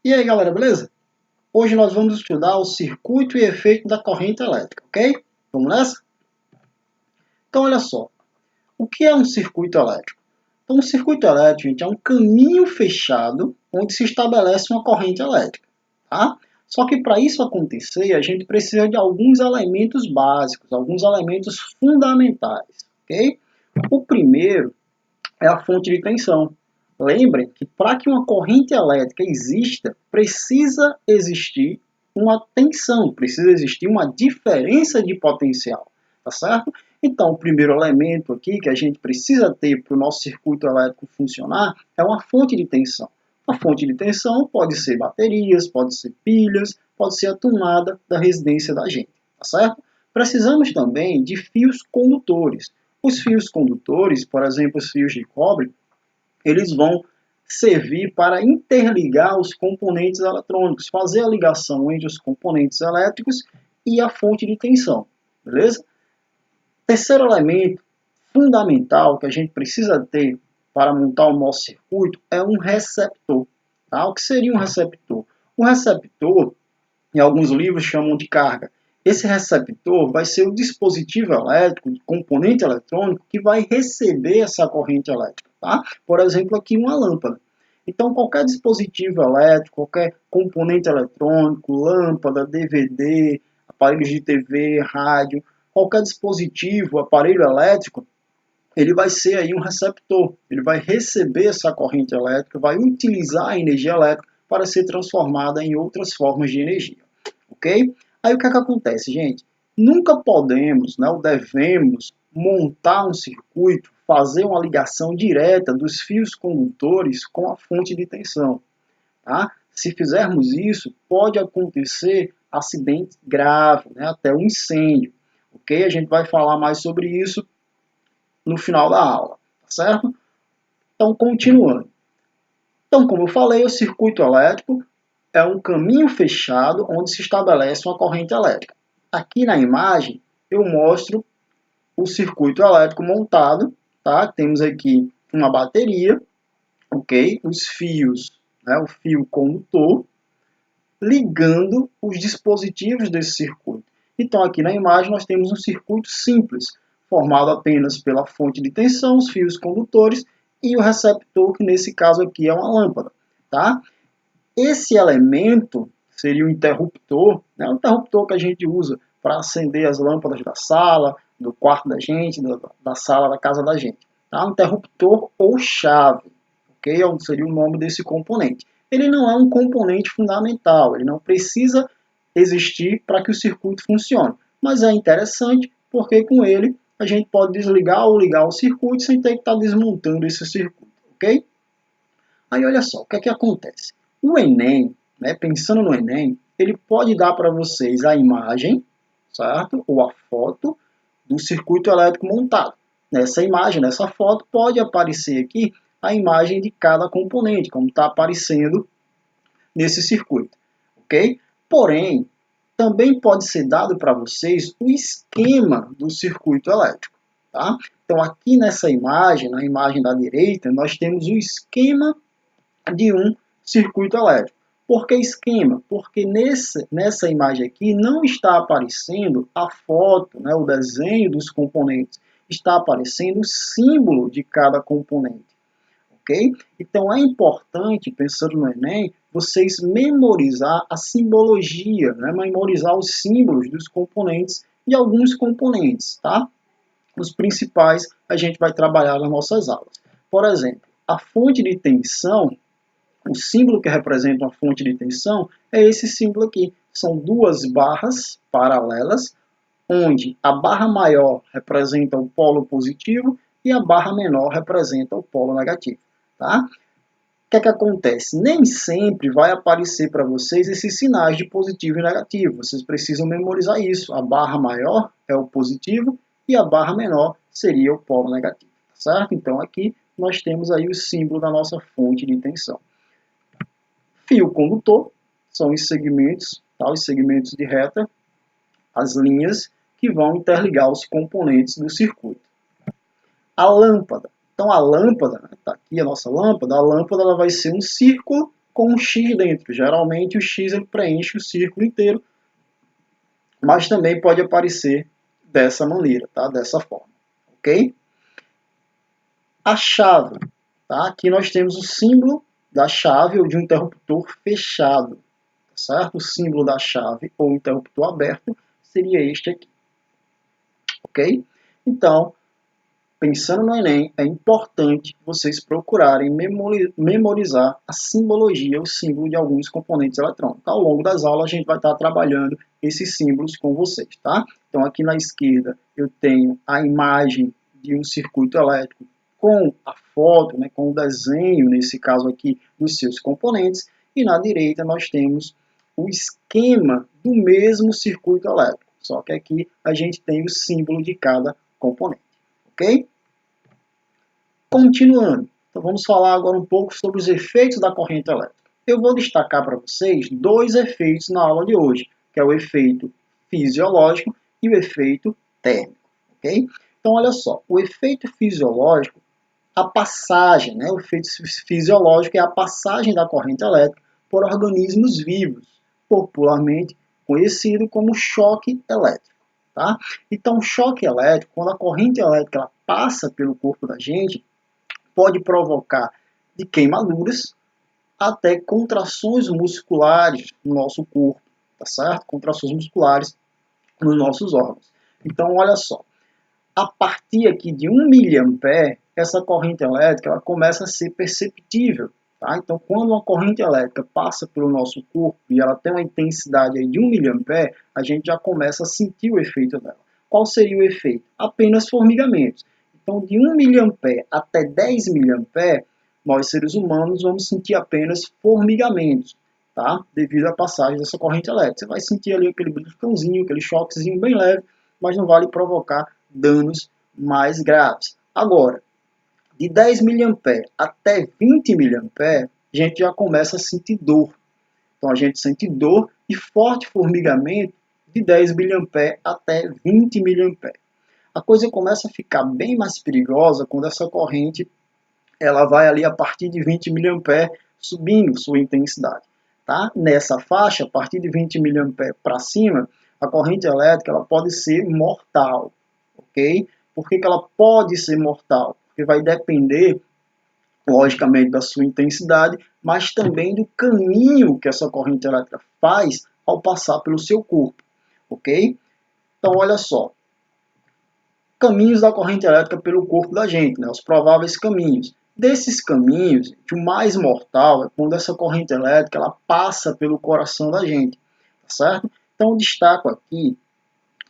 E aí galera, beleza? Hoje nós vamos estudar o circuito e efeito da corrente elétrica, ok? Vamos nessa? Então olha só, o que é um circuito elétrico? Então um circuito elétrico, gente, é um caminho fechado onde se estabelece uma corrente elétrica, tá? Só que para isso acontecer, a gente precisa de alguns elementos básicos, alguns elementos fundamentais, ok? O primeiro é a fonte de tensão. Lembrem que para que uma corrente elétrica exista, precisa existir uma tensão, precisa existir uma diferença de potencial, tá certo? Então, o primeiro elemento aqui que a gente precisa ter para o nosso circuito elétrico funcionar é uma fonte de tensão. A fonte de tensão pode ser baterias, pode ser pilhas, pode ser a tomada da residência da gente, tá certo? Precisamos também de fios condutores. Os fios condutores, por exemplo, os fios de cobre, eles vão servir para interligar os componentes eletrônicos, fazer a ligação entre os componentes elétricos e a fonte de tensão, beleza? Terceiro elemento fundamental que a gente precisa ter para montar o nosso circuito é um receptor. Tá? O que seria um receptor? O receptor, em alguns livros chamam de carga. Esse receptor vai ser o dispositivo elétrico, o componente eletrônico, que vai receber essa corrente elétrica. Tá? Por exemplo, aqui uma lâmpada. Então, qualquer dispositivo elétrico, qualquer componente eletrônico, lâmpada, DVD, aparelhos de TV, rádio, qualquer dispositivo, aparelho elétrico, ele vai ser aí um receptor. Ele vai receber essa corrente elétrica, vai utilizar a energia elétrica para ser transformada em outras formas de energia. Ok? Aí o que é que acontece, gente? Nunca podemos, né, ou devemos montar um circuito, fazer uma ligação direta dos fios condutores com a fonte de tensão. Tá? Se fizermos isso, pode acontecer acidente grave, né, até um incêndio. Ok? A gente vai falar mais sobre isso no final da aula, tá certo? Então, continuando. Então, como eu falei, o circuito elétrico é um caminho fechado onde se estabelece uma corrente elétrica. Aqui na imagem, eu mostro o circuito elétrico montado, tá? Temos aqui uma bateria, ok? Os fios, né? O fio condutor, ligando os dispositivos desse circuito. Então, aqui na imagem, nós temos um circuito simples, formado apenas pela fonte de tensão, os fios condutores e o receptor, que nesse caso aqui é uma lâmpada. Tá? Esse elemento seria o interruptor, né? O interruptor que a gente usa para acender as lâmpadas da sala, do quarto da gente, da sala da casa da gente. Tá? Um interruptor ou chave, ok? Seria o nome desse componente. Ele não é um componente fundamental, ele não precisa existir para que o circuito funcione. Mas é interessante porque com ele a gente pode desligar ou ligar o circuito sem ter que estar desmontando esse circuito, ok? Aí olha só, o que é que acontece? O Enem, né, pensando no Enem, ele pode dar para vocês a imagem, certo? Ou a foto do circuito elétrico montado. Nessa imagem, nessa foto, pode aparecer aqui a imagem de cada componente, como está aparecendo nesse circuito, ok? Porém, também pode ser dado para vocês o esquema do circuito elétrico, tá? Então, aqui nessa imagem, na imagem da direita, nós temos o esquema de um circuito elétrico. Por que esquema? Porque nessa imagem aqui não está aparecendo a foto, né, o desenho dos componentes. Está aparecendo o símbolo de cada componente. Ok? Então é importante, pensando no Enem, vocês memorizar a simbologia, né, memorizar os símbolos dos componentes e alguns componentes. Tá? Os principais a gente vai trabalhar nas nossas aulas. Por exemplo, a fonte de tensão, o símbolo que representa uma fonte de tensão é esse símbolo aqui. São duas barras paralelas, onde a barra maior representa o polo positivo e a barra menor representa o polo negativo. Tá? O que é que acontece? Nem sempre vai aparecer para vocês esses sinais de positivo e negativo. Vocês precisam memorizar isso. A barra maior é o positivo e a barra menor seria o polo negativo. Certo? Então aqui nós temos aí o símbolo da nossa fonte de tensão. Fio condutor são os segmentos, tá? Os segmentos de reta, as linhas que vão interligar os componentes do circuito. A lâmpada. Então a lâmpada, está aqui a nossa lâmpada, a lâmpada ela vai ser um círculo com um X dentro. Geralmente o X ele preenche o círculo inteiro, mas também pode aparecer dessa maneira, tá? Dessa forma, ok? A chave, tá? Aqui nós temos o símbolo da chave ou de um interruptor fechado, tá certo? O símbolo da chave ou interruptor aberto seria este aqui, ok? Então, pensando no Enem, é importante vocês procurarem memorizar a simbologia, o símbolo de alguns componentes eletrônicos. Ao longo das aulas, a gente vai estar trabalhando esses símbolos com vocês, tá? Então, aqui na esquerda, eu tenho a imagem de um circuito elétrico com a foto, né, com o desenho, nesse caso aqui, dos seus componentes. E na direita, nós temos o esquema do mesmo circuito elétrico, só que aqui a gente tem o símbolo de cada componente. Ok? Continuando, então vamos falar agora um pouco sobre os efeitos da corrente elétrica. Eu vou destacar para vocês dois efeitos na aula de hoje, que é o efeito fisiológico e o efeito térmico. Ok? Então, olha só, o efeito fisiológico, a passagem, né? O efeito fisiológico é a passagem da corrente elétrica por organismos vivos, popularmente conhecido como choque elétrico. Tá? Então, o choque elétrico, quando a corrente elétrica ela passa pelo corpo da gente, pode provocar de queimaduras até contrações musculares no nosso corpo, tá certo? Contrações musculares nos nossos órgãos. Então, olha só, a partir aqui de 1 mA, essa corrente elétrica ela começa a ser perceptível. Tá? Então, quando uma corrente elétrica passa pelo nosso corpo e ela tem uma intensidade aí de 1 mA, a gente já começa a sentir o efeito dela. Qual seria o efeito? Apenas formigamentos. Então, de 1 mA até 10 mA, nós seres humanos vamos sentir apenas formigamentos, tá? Devido à passagem dessa corrente elétrica. Você vai sentir ali aquele brilhãozinho, aquele choquezinho bem leve, mas não vai lhe provocar danos mais graves. Agora, de 10 mA até 20 mA, a gente já começa a sentir dor. Então, a gente sente dor e forte formigamento de 10 mA até 20 mA. A coisa começa a ficar bem mais perigosa quando essa corrente ela vai ali a partir de 20 mA subindo sua intensidade. Tá? Nessa faixa, a partir de 20 mA para cima, a corrente elétrica ela pode ser mortal. Ok? Por que ela pode ser mortal? Porque vai depender, logicamente, da sua intensidade, mas também do caminho que essa corrente elétrica faz ao passar pelo seu corpo. Ok? Então, olha só. Caminhos da corrente elétrica pelo corpo da gente, né? Os prováveis caminhos. Desses caminhos, o mais mortal é quando essa corrente elétrica ela passa pelo coração da gente, tá certo? Então, eu destaco aqui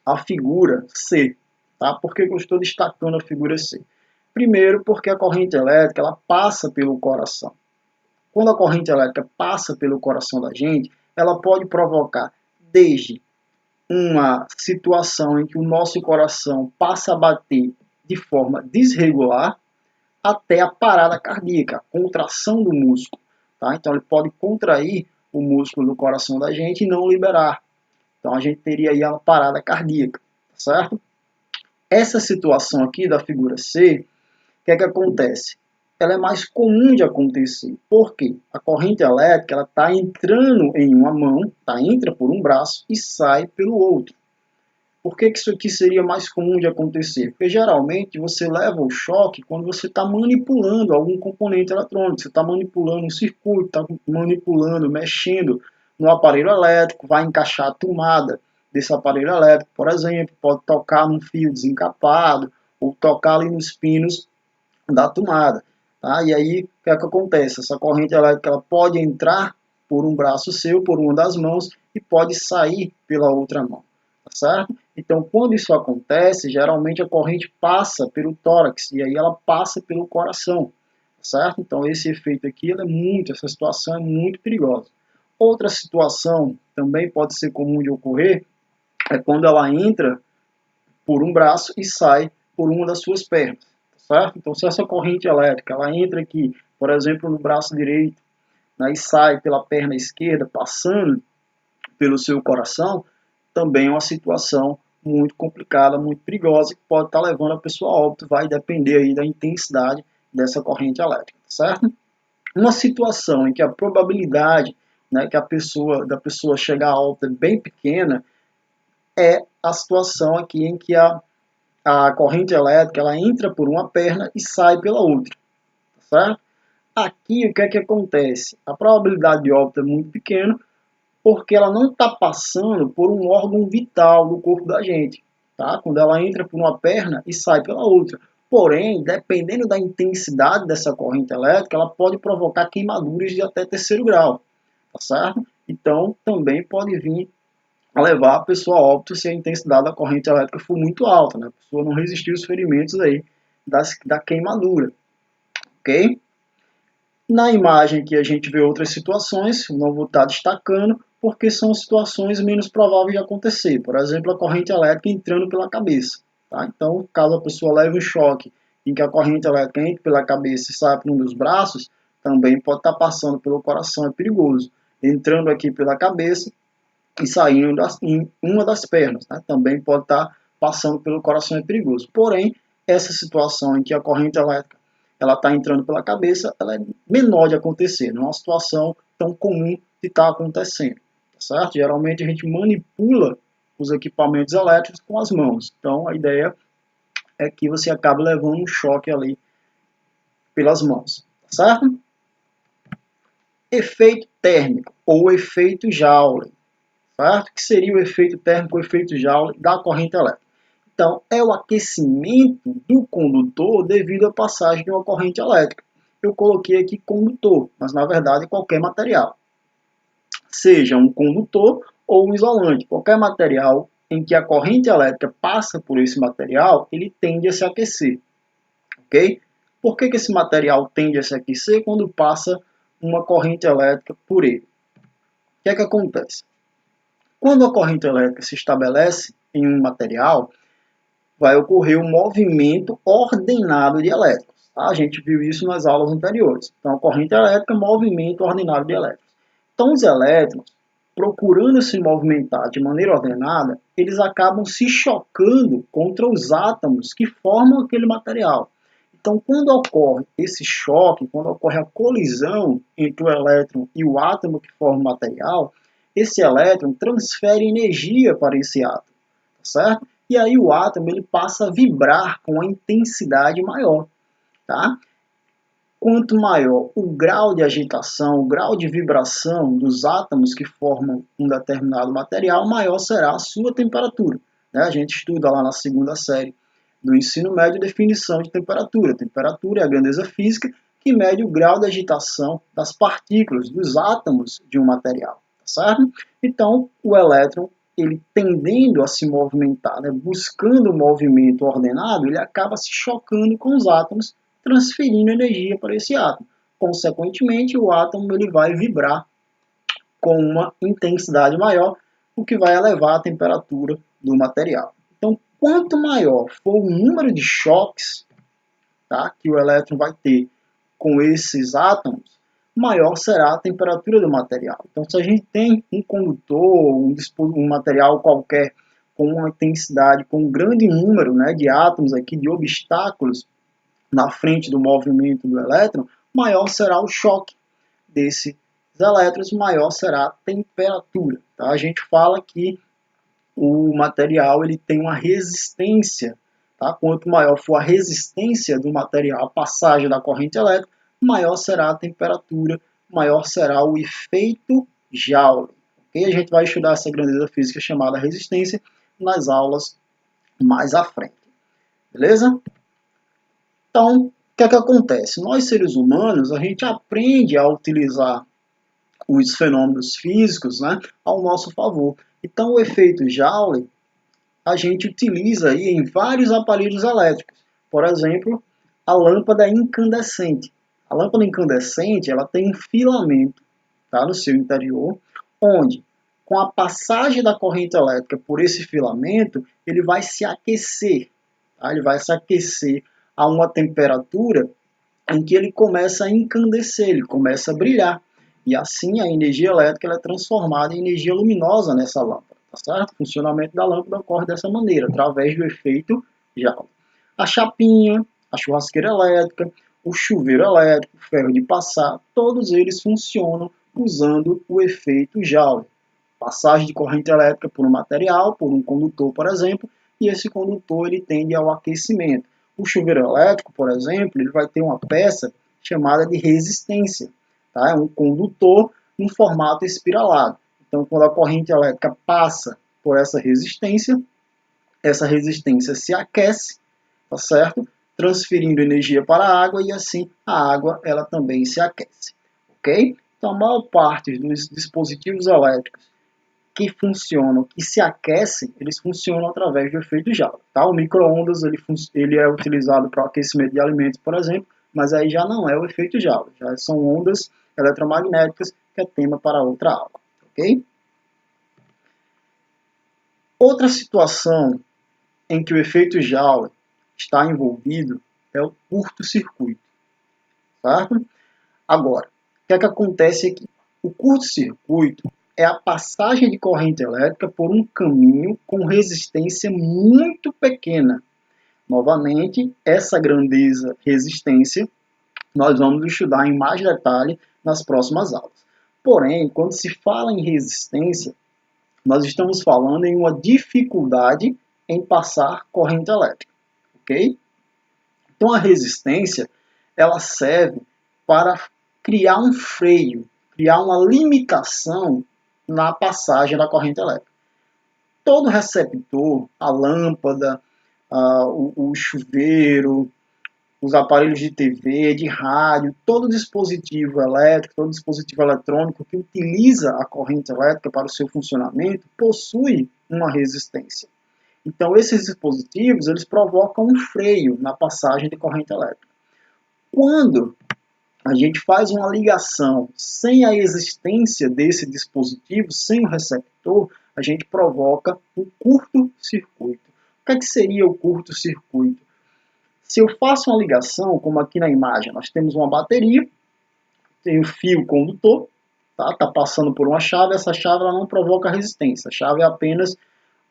a figura C. Tá? Por que eu estou destacando a figura C? Primeiro, porque a corrente elétrica ela passa pelo coração. Quando a corrente elétrica passa pelo coração da gente, ela pode provocar desde uma situação em que o nosso coração passa a bater de forma desregular até a parada cardíaca, a contração do músculo. Tá? Então, ele pode contrair o músculo do coração da gente e não liberar. Então, a gente teria aí a parada cardíaca, certo? Essa situação aqui da figura C, o que é que acontece? Ela é mais comum de acontecer. Por quê? A corrente elétrica está entrando em uma mão, entra por um braço e sai pelo outro. Por que isso aqui seria mais comum de acontecer? Porque geralmente você leva o choque quando você está manipulando algum componente eletrônico. Você está manipulando um circuito, está manipulando, mexendo no aparelho elétrico, vai encaixar a tomada desse aparelho elétrico, por exemplo, pode tocar num fio desencapado ou tocar ali nos pinos da tomada. Tá? E aí, o que é que acontece? Essa corrente elétrica ela pode entrar por um braço seu, por uma das mãos, e pode sair pela outra mão. Tá certo? Então, quando isso acontece, geralmente a corrente passa pelo tórax, e aí ela passa pelo coração. Tá certo? Então, esse efeito aqui, essa situação é muito perigosa. Outra situação também pode ser comum de ocorrer, é quando ela entra por um braço e sai por uma das suas pernas. Certo? Então, se essa corrente elétrica ela entra aqui, por exemplo, no braço direito, né, e sai pela perna esquerda, passando pelo seu coração, também é uma situação muito complicada, muito perigosa, que pode estar levando a pessoa a óbito, vai depender aí da intensidade dessa corrente elétrica, certo? Uma situação em que a probabilidade, né, que da pessoa chegar a óbito é bem pequena, é a situação aqui em que a corrente elétrica ela entra por uma perna e sai pela outra, certo? Aqui o que é que acontece? A probabilidade de óbito é muito pequena porque ela não está passando por um órgão vital do corpo da gente, tá? Quando ela entra por uma perna e sai pela outra. Porém, dependendo da intensidade dessa corrente elétrica, ela pode provocar queimaduras de até terceiro grau, tá certo? Então, também pode vir a levar a pessoa a óbito se a intensidade da corrente elétrica for muito alta, né? A pessoa não resistir aos ferimentos aí da queimadura, ok? Na imagem aqui a gente vê outras situações, não vou estar destacando, porque são situações menos prováveis de acontecer. Por exemplo, a corrente elétrica entrando pela cabeça. Tá? Então, caso a pessoa leve um choque em que a corrente elétrica entre pela cabeça e saia por um dos braços, também pode estar passando pelo coração, é perigoso. Entrando aqui pela cabeça e saindo em uma das pernas, né? Também pode estar passando pelo coração, é perigoso. Porém, essa situação em que a corrente elétrica ela está entrando pela cabeça, ela é menor de acontecer, não é uma situação tão comum de estar acontecendo, tá certo? Geralmente a gente manipula os equipamentos elétricos com as mãos, então a ideia é que você acabe levando um choque ali pelas mãos, tá certo? Efeito térmico ou efeito Joule, certo? Que seria o efeito térmico ou efeito Joule da corrente elétrica? Então, é o aquecimento do condutor devido à passagem de uma corrente elétrica. Eu coloquei aqui condutor, mas na verdade é qualquer material. Seja um condutor ou um isolante. Qualquer material em que a corrente elétrica passa por esse material, ele tende a se aquecer. Ok? Por que esse material tende a se aquecer quando passa uma corrente elétrica por ele? O que é que acontece? Quando a corrente elétrica se estabelece em um material, vai ocorrer um movimento ordenado de elétrons. Tá? A gente viu isso nas aulas anteriores. Então, a corrente elétrica é movimento ordenado de elétrons. Então, os elétrons, procurando se movimentar de maneira ordenada, eles acabam se chocando contra os átomos que formam aquele material. Então, quando ocorre esse choque, quando ocorre a colisão entre o elétron e o átomo que forma o material, esse elétron transfere energia para esse átomo, tá certo? E aí o átomo ele passa a vibrar com uma intensidade maior, tá? Quanto maior o grau de agitação, o grau de vibração dos átomos que formam um determinado material, maior será a sua temperatura, né? A gente estuda lá na segunda série do ensino médio definição de temperatura. Temperatura é a grandeza física que mede o grau de agitação das partículas, dos átomos de um material, tá certo? Então, o elétron ele tendendo a se movimentar, né, buscando um movimento ordenado, ele acaba se chocando com os átomos, transferindo energia para esse átomo. Consequentemente, o átomo ele vai vibrar com uma intensidade maior, o que vai elevar a temperatura do material. Então, quanto maior for o número de choques, tá, que o elétron vai ter com esses átomos, maior será a temperatura do material. Então, se a gente tem um condutor, um material qualquer com uma intensidade, com um grande número, né, de átomos aqui, de obstáculos na frente do movimento do elétron, maior será o choque desses elétrons, maior será a temperatura. Tá? A gente fala que o material ele tem uma resistência. Tá? Quanto maior for a resistência do material à passagem da corrente elétrica, maior será a temperatura, maior será o efeito Joule. Okay? A gente vai estudar essa grandeza física chamada resistência nas aulas mais à frente. Beleza? Então, o que é que acontece? Nós, seres humanos, a gente aprende a utilizar os fenômenos físicos, né, ao nosso favor. Então, o efeito Joule a gente utiliza aí em vários aparelhos elétricos. Por exemplo, a lâmpada incandescente. A lâmpada incandescente ela tem um filamento, tá, no seu interior, onde, com a passagem da corrente elétrica por esse filamento, ele vai se aquecer. Tá? Ele vai se aquecer a uma temperatura em que ele começa a encandecer, ele começa a brilhar. E assim a energia elétrica ela é transformada em energia luminosa nessa lâmpada. Tá certo? O funcionamento da lâmpada ocorre dessa maneira, através do efeito Joule. A chapinha, a churrasqueira elétrica, o chuveiro elétrico, o ferro de passar, todos eles funcionam usando o efeito Joule. Passagem de corrente elétrica por um material, por um condutor, por exemplo, e esse condutor ele tende ao aquecimento. O chuveiro elétrico, por exemplo, ele vai ter uma peça chamada de resistência. Tá? É um condutor em formato espiralado. Então, quando a corrente elétrica passa por essa resistência se aquece, tá certo? Transferindo energia para a água e assim a água ela também se aquece, ok? Então, a maior parte dos dispositivos elétricos que funcionam, que se aquecem, eles funcionam através do efeito Joule. Tá? O micro-ondas ele é utilizado para o aquecimento de alimentos, por exemplo, mas aí já não é o efeito Joule, já são ondas eletromagnéticas, que é tema para outra aula. Ok? Outra situação em que o efeito Joule está envolvido é o curto-circuito. Certo? Agora, o que é que acontece aqui? O curto-circuito é a passagem de corrente elétrica por um caminho com resistência muito pequena. Novamente, essa grandeza resistência nós vamos estudar em mais detalhe nas próximas aulas. Porém, quando se fala em resistência, nós estamos falando em uma dificuldade em passar corrente elétrica, ok? Então, a resistência, ela serve para criar um freio, criar uma limitação na passagem da corrente elétrica. Todo receptor, a lâmpada, o chuveiro, os aparelhos de TV, de rádio, todo dispositivo elétrico, todo dispositivo eletrônico que utiliza a corrente elétrica para o seu funcionamento possui uma resistência. Então, esses dispositivos eles provocam um freio na passagem de corrente elétrica. Quando a gente faz uma ligação sem a existência desse dispositivo, sem o receptor, a gente provoca um curto-circuito. O que é que seria o curto-circuito? Se eu faço uma ligação, como aqui na imagem, nós temos uma bateria, tem um fio condutor, tá passando por uma chave, essa chave ela não provoca resistência, a chave é apenas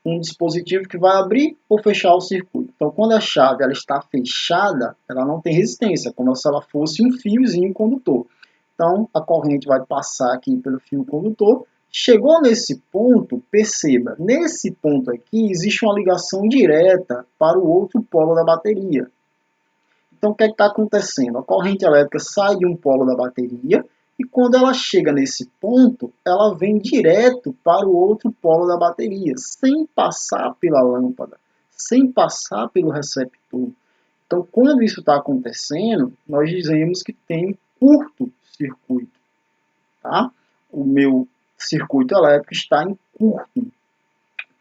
um dispositivo que vai abrir ou fechar o circuito. Então, quando a chave ela está fechada, ela não tem resistência, como se ela fosse um fiozinho condutor. Então, a corrente vai passar aqui pelo fio condutor. Chegou nesse ponto, perceba, nesse ponto aqui existe uma ligação direta para o outro polo da bateria. Então, o que está acontecendo? A corrente elétrica sai de um polo da bateria e quando ela chega nesse ponto, ela vem direto para o outro polo da bateria, sem passar pela lâmpada, sem passar pelo receptor. Então, quando isso está acontecendo, nós dizemos que tem curto-circuito. Tá? O meu circuito elétrico está em curto.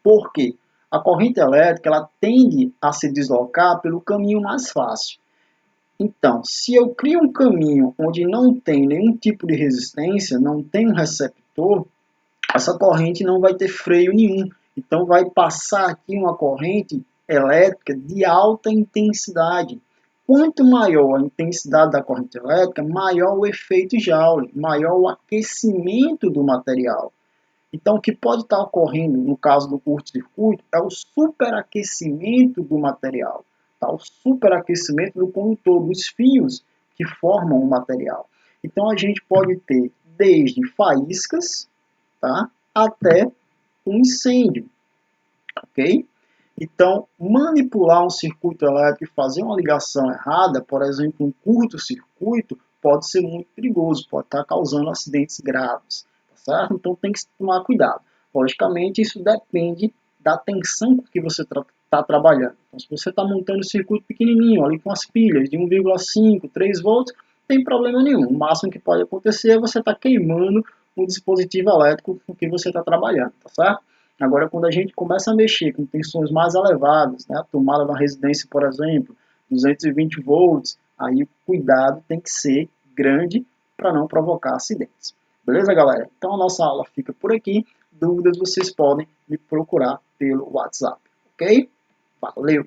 Por quê? A corrente elétrica ela tende a se deslocar pelo caminho mais fácil. Então, se eu crio um caminho onde não tem nenhum tipo de resistência, não tem um receptor, essa corrente não vai ter freio nenhum. Então, vai passar aqui uma corrente elétrica de alta intensidade. Quanto maior a intensidade da corrente elétrica, maior o efeito Joule, maior o aquecimento do material. Então, o que pode estar ocorrendo no caso do curto-circuito é o superaquecimento do material. Tá? O superaquecimento do condutor, dos fios que formam o material. Então, a gente pode ter desde faíscas, tá? Até um incêndio. Ok? Então, manipular um circuito elétrico e fazer uma ligação errada, por exemplo, um curto-circuito, pode ser muito perigoso, pode estar causando acidentes graves. Tá certo? Então, tem que tomar cuidado. Logicamente, isso depende da tensão com que você está trabalhando. Então, se você está montando um circuito pequenininho, ali com as pilhas de 1,5, 3 volts, não tem problema nenhum. O máximo que pode acontecer é você estar queimando um dispositivo elétrico com que você está trabalhando, tá certo? Agora, quando a gente começa a mexer com tensões mais elevadas, né, a tomada da residência, por exemplo, 220 volts, aí o cuidado tem que ser grande para não provocar acidentes. Beleza, galera? Então, a nossa aula fica por aqui. Dúvidas vocês podem me procurar pelo WhatsApp, ok? Valeu!